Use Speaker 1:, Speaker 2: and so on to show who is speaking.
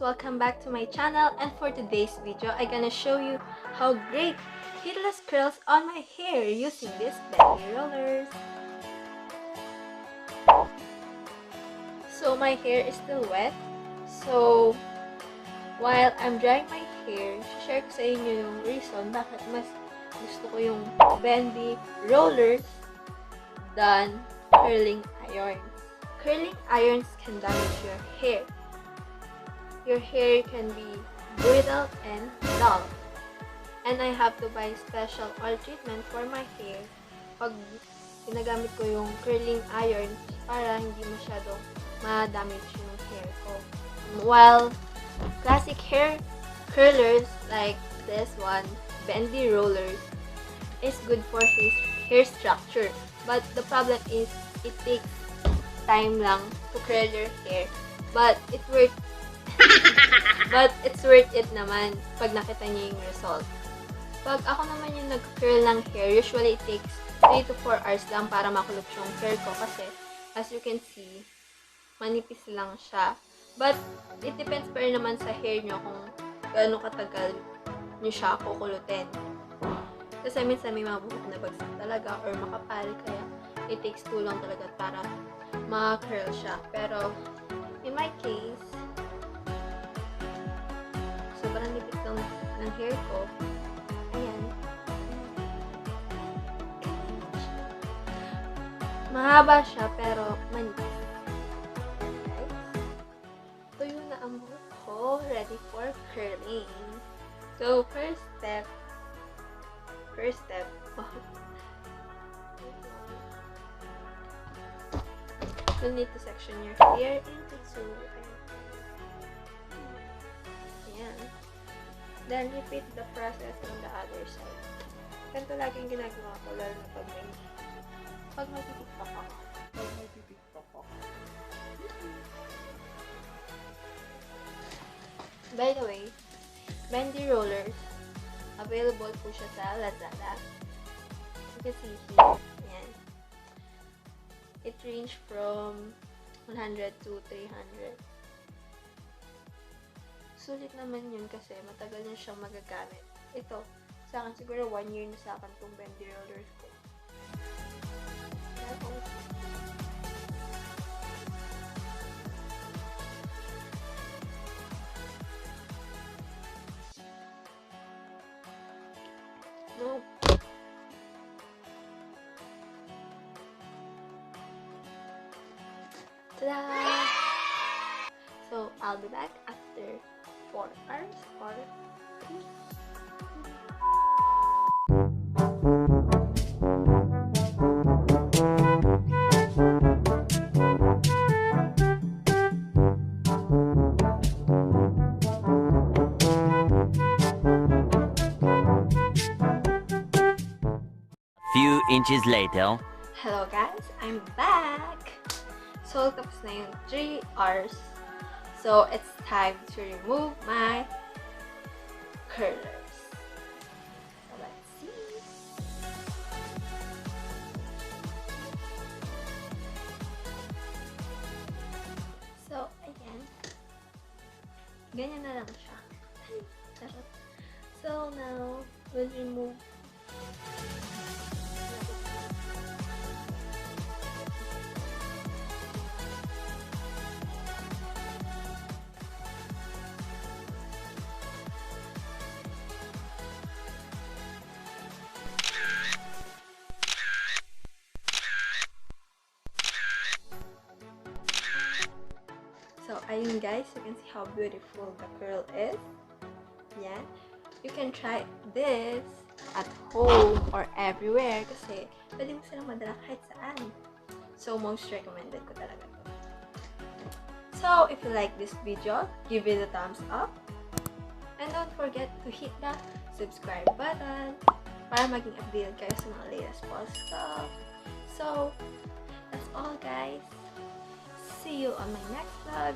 Speaker 1: welcome back to my channel, and for today's video I'm gonna show you how great heatless curls on my hair using these Bendy rollers. So my hair is still wet, so while I'm drying my hair, share ko sa inyo yung reason bakit mas gusto ko yung Bendy rollers than curling irons. Curling irons can damage your hair. Your hair can be brittle and dull. And I have to buy special oil treatment for my hair pag ginagamit ko yung curling iron para hindi masyadong ma-damage yung hair ko. While classic hair curlers like this one, Bendy rollers, is good for his hair structure. But the problem is, it takes time lang to curl your hair. But it's worth it naman pag nakita niyo yung result. Pag ako naman yung nag-curl ng hair, usually it takes 3 to 4 hours lang para makulog yung hair ko kasi as you can see, manipis lang siya. But it depends pa rin naman sa hair nyo kung gaano katagal nyo siya kukulutin. Kasi minsan may mga buhok na bagsak talaga or makapal, kaya it takes too long talaga para ma-curl siya. Pero in my case, sobrang nipis lang ng hair ko. Ayan. Mahaba siya pero manipis. Guys, tuyo na ang buhok ko. Ready for curling. So, first step, you'll need to section your hair into two. Ayan. Then, repeat the process on the other side. Ganito laging ginagawa ko, lalo na pag mag-tiktok ako. By the way, Bendy rollers, available po siya sa Lazada. You can see here. Ayan. It range from 100 to 300. Sulit naman yun kasi matagal na siyang magagamit. Ito, sa akin siguro 1 year na sa akin itong Bendy rollers ko. No. Ta-da! So, I'll be back after 4 hours or 3.
Speaker 2: Few inches later.
Speaker 1: Hello guys, I'm back! So, tapos na yung 3 hours. So, it's time to remove my curlers. So, let's see. So, ayan. Ganyan na lang siya. So, now, we'll remove So, ayun guys, you can see how beautiful the curl is. Yan. You can try this at home or everywhere kasi pwede mo silang madala kahit saan. So, most recommended ko talaga to. So, if you like this video, give it a thumbs up. And don't forget to hit the subscribe button para maging updated kayo sa mga latest posts ko. So, that's all guys. See you on my next vlog.